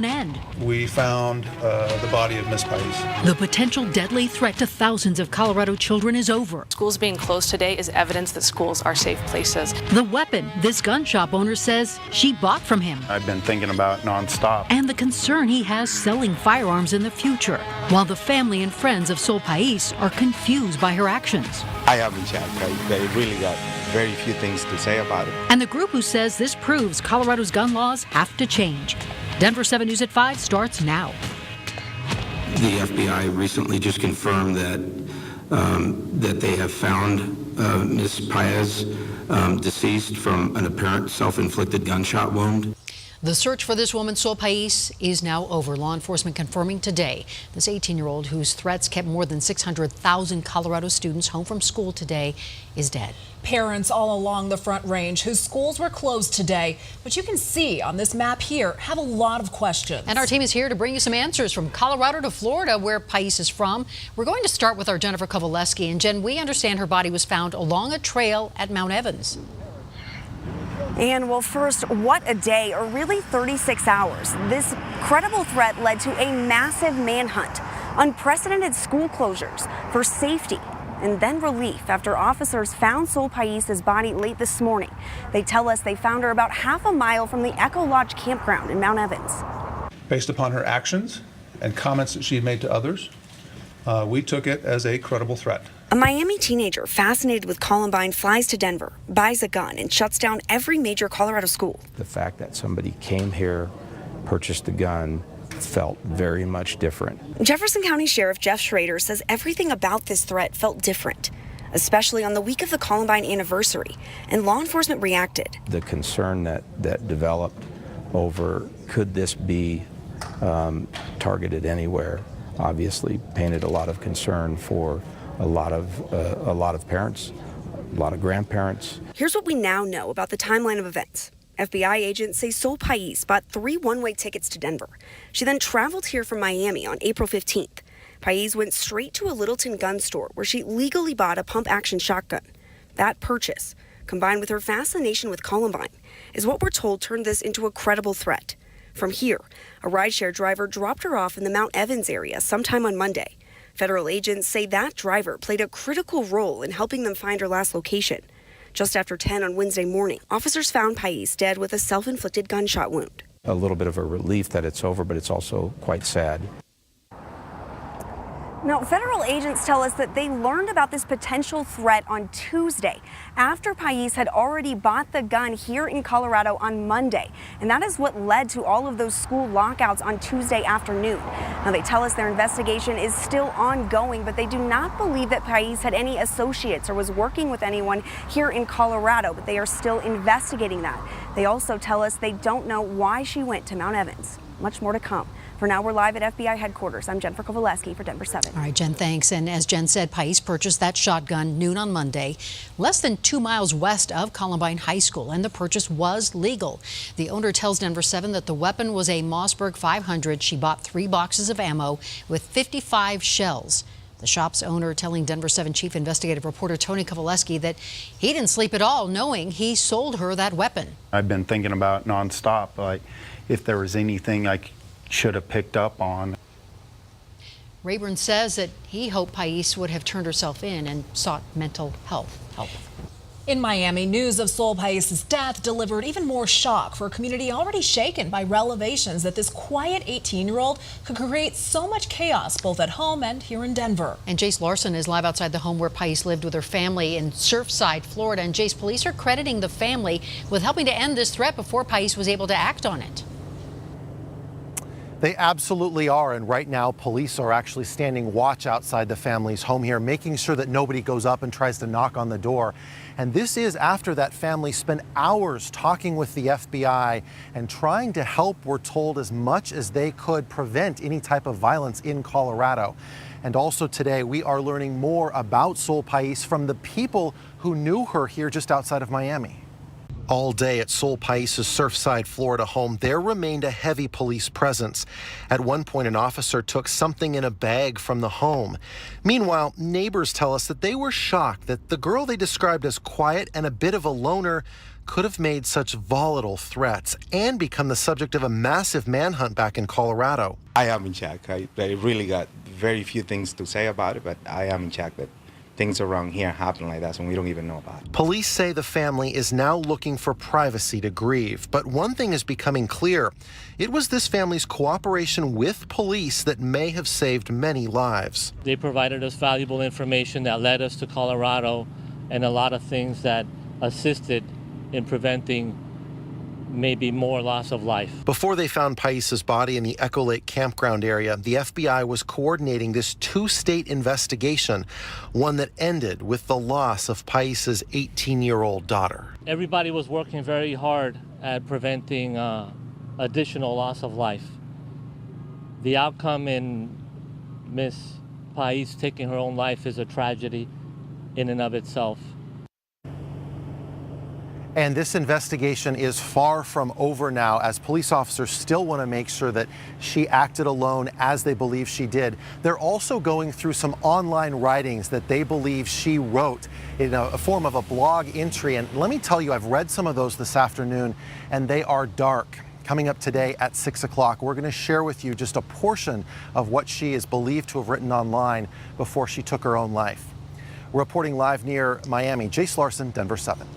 End. We found the body of Miss Pais. The potential deadly threat to thousands of Colorado children is over. Schools being closed today is evidence that schools are safe places. The weapon this gun shop owner says she bought from him. I've been thinking about it nonstop. And the concern he has selling firearms in the future, while the family and friends of Sol Pais are confused by her actions. I haven't checked. They really got very few things to say about it. And the group who says this proves Colorado's gun laws have to change. Denver 7 News at 5 starts now. The FBI recently just confirmed that they have found Ms. Pais deceased from an apparent self-inflicted gunshot wound. The search for this woman, Sol Pais, is now over. Law enforcement confirming today this 18-year-old whose threats kept more than 600,000 Colorado students home from school today is dead. Parents all along the Front Range whose schools were closed today, but you can see on this map here, have a lot of questions. And our team is here to bring you some answers from Colorado to Florida, where Pais is from. We're going to start with our Jennifer Kovaleski. And Jen, we understand her body was found along a trail at Mount Evans. And well, first, what a day, or really 36 hours. This credible threat led to a massive manhunt, unprecedented school closures for safety, and then relief after officers found Sol Pais' body late this morning. They tell us they found her about half a mile from the Echo Lodge campground in Mount Evans. Based upon her actions and comments that she had made to others, we took it as a credible threat. A Miami teenager fascinated with Columbine flies to Denver, buys a gun, and shuts down every major Colorado school. The fact that somebody came here, purchased a gun, felt very much different. Jefferson County Sheriff Jeff Schrader says everything about this threat felt different, especially on the week of the Columbine anniversary, and law enforcement reacted. The concern that developed over could this be targeted anywhere obviously painted a lot of concern for a lot of parents, a lot of grandparents. Here's what we now know about the timeline of events. FBI agents say Sol Pais bought 3 one-way tickets to Denver. She then traveled here from Miami on April 15th. Pais went straight to a Littleton gun store where she legally bought a pump-action shotgun. That purchase, combined with her fascination with Columbine, is what we're told turned this into a credible threat. From here, a rideshare driver dropped her off in the Mount Evans area sometime on Monday. Federal agents say that driver played a critical role in helping them find her last location. Just after 10 on Wednesday morning, officers found Pais dead with a self-inflicted gunshot wound. A little bit of a relief that it's over, but it's also quite sad. Now, federal agents tell us that they learned about this potential threat on Tuesday after Pais had already bought the gun here in Colorado on Monday. And that is what led to all of those school lockouts on Tuesday afternoon. Now, they tell us their investigation is still ongoing, but they do not believe that Pais had any associates or was working with anyone here in Colorado, but they are still investigating that. They also tell us they don't know why she went to Mount Evans. Much more to come. For now, we're live at FBI headquarters. I'm Jennifer Kovaleski for Denver 7. All right, Jen, thanks. And as Jen said, Pais purchased that shotgun noon on Monday, less than 2 miles west of Columbine High School, and the purchase was legal. The owner tells Denver 7 that the weapon was a Mossberg 500. She bought 3 boxes of ammo with 55 shells. The shop's owner telling Denver 7 chief investigative reporter Tony Kovaleski that he didn't sleep at all knowing he sold her that weapon. I've been thinking about it nonstop, like if there was anything I should have picked up on. Rayburn says that he hoped Pais would have turned herself in and sought mental health help. In Miami, news of Sol Pais' death delivered even more shock for a community already shaken by revelations that this quiet 18-year-old could create so much chaos both at home and here in Denver. And Jace Larson is live outside the home where Pais lived with her family in Surfside, Florida. And Jace, police are crediting the family with helping to end this threat before Pais was able to act on it. They absolutely are, and right now police are actually standing watch outside the family's home here, making sure that nobody goes up and tries to knock on the door. And this is after that family spent hours talking with the FBI and trying to help, we're told, as much as they could prevent any type of violence in Colorado. And also today we are learning more about Sol Pais from the people who knew her here just outside of Miami. All day at Sol Pais' Surfside, Florida home, there remained a heavy police presence. At one point, an officer took something in a bag from the home. Meanwhile, neighbors tell us that they were shocked that the girl they described as quiet and a bit of a loner could have made such volatile threats and become the subject of a massive manhunt back in Colorado. I am in shock. I really got very few things to say about it, but I am in shock that things around here happen like that and we don't even know about it. Police say the family is now looking for privacy to grieve, but one thing is becoming clear. It was this family's cooperation with police that may have saved many lives. They provided us valuable information that led us to Colorado and a lot of things that assisted in preventing maybe more loss of life. Before they found Pais' body in the Echo Lake campground area, the FBI was coordinating this two-state investigation, one that ended with the loss of Pais' 18-year-old daughter. Everybody was working very hard at preventing additional loss of life. The outcome in Miss Pais taking her own life is a tragedy in and of itself. And this investigation is far from over now, as police officers still want to make sure that she acted alone, as they believe she did. They're also going through some online writings that they believe she wrote in a form of a blog entry. And let me tell you, I've read some of those this afternoon, and they are dark. Coming up today at 6 o'clock, we're going to share with you just a portion of what she is believed to have written online before she took her own life. Reporting live near Miami, Jace Larson, Denver 7.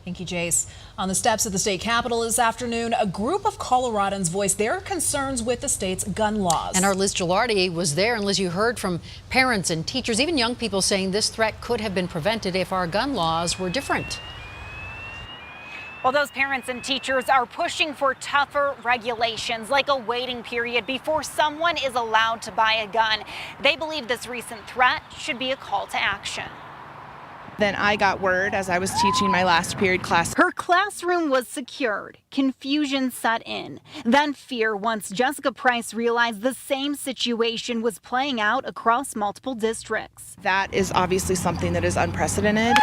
Thank you, Jace. On the steps of the state capitol this afternoon, a group of Coloradans voiced their concerns with the state's gun laws. And our Liz Gilardi was there. And Liz, you heard from parents and teachers, even young people, saying this threat could have been prevented if our gun laws were different. Well, those parents and teachers are pushing for tougher regulations, like a waiting period before someone is allowed to buy a gun. They believe this recent threat should be a call to action. Then I got word as I was teaching my last period class. Her classroom was secured. Confusion set in. Then fear once Jessica Price realized the same situation was playing out across multiple districts. That is obviously something that is unprecedented.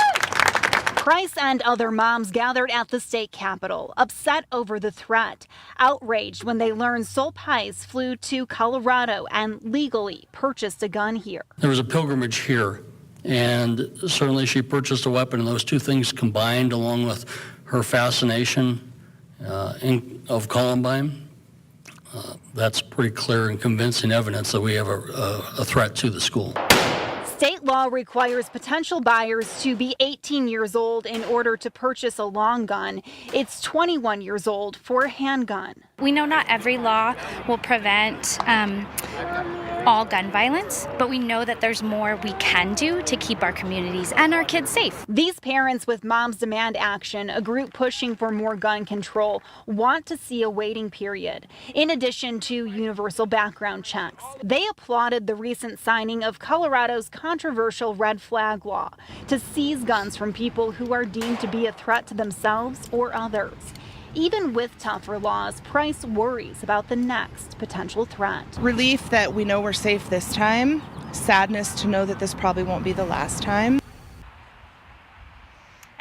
Price and other moms gathered at the state capitol, upset over the threat, outraged when they learned Sol Pais flew to Colorado and legally purchased a gun here. There was a pilgrimage here. And certainly she purchased a weapon, and those two things combined, along with her fascination of Columbine, that's pretty clear and convincing evidence that we have a threat to the school. State law requires potential buyers to be 18 years old in order to purchase a long gun. It's 21 years old for a handgun. We know not every law will prevent all gun violence, but we know that there's more we can do to keep our communities and our kids safe. These parents with Moms Demand Action, a group pushing for more gun control, want to see a waiting period, in addition to universal background checks. They applauded the recent signing of Colorado's controversial red flag law to seize guns from people who are deemed to be a threat to themselves or others. Even with tougher laws, Price worries about the next potential threat. Relief that we know we're safe this time. Sadness to know that this probably won't be the last time.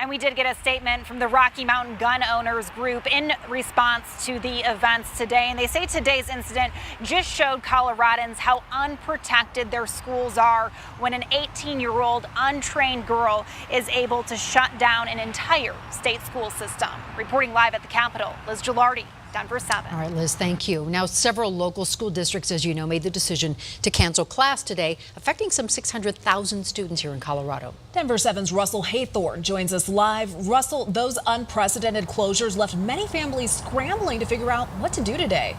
And we did get a statement from the Rocky Mountain Gun Owners Group in response to the events today. And they say today's incident just showed Coloradans how unprotected their schools are when an 18-year-old untrained girl is able to shut down an entire state school system. Reporting live at the Capitol, Liz Gilardi, Denver 7. All right, Liz, thank you. Now, several local school districts, as you know, made the decision to cancel class today, affecting some 600,000 students here in Colorado. Denver 7's Russell Haythorne joins us live. Russell, those unprecedented closures left many families scrambling to figure out what to do today.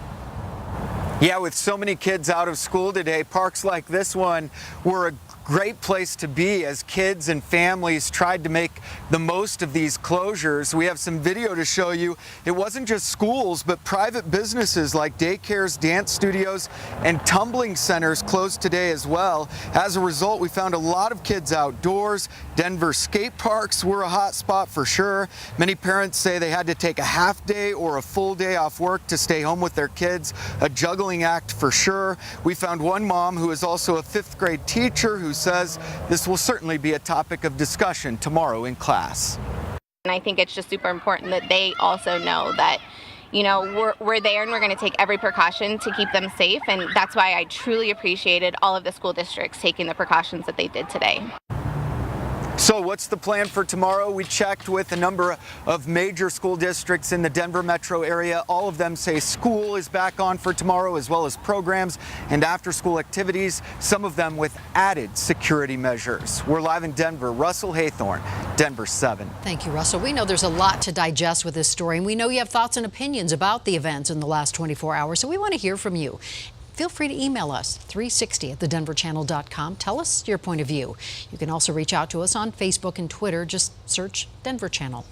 Yeah, with so many kids out of school today, parks like this one were a great place to be as kids and families tried to make the most of these closures. We have some video to show you. It wasn't just schools, but private businesses like daycares, dance studios, and tumbling centers closed today as well. As a result, we found a lot of kids outdoors. Denver skate parks were a hot spot for sure. Many parents say they had to take a half day or a full day off work to stay home with their kids. A juggling act for sure. We found one mom who is also a 5th grade teacher who says this will certainly be a topic of discussion tomorrow in class. And I think it's just super important that they also know that, you know, we're there and we're going to take every precaution to keep them safe. And that's why I truly appreciated all of the school districts taking the precautions that they did today. So what's the plan for tomorrow? We checked with a number of major school districts in the Denver metro area. All of them say school is back on for tomorrow, as well as programs and after-school activities, some of them with added security measures. We're live in Denver. Russell Haythorne, Denver 7. Thank you, Russell. We know there's a lot to digest with this story, and we know you have thoughts and opinions about the events in the last 24 hours, so we want to hear from you. Feel free to email us, 360@thedenverchannel.com. Tell us your point of view. You can also reach out to us on Facebook and Twitter. Just search Denver Channel.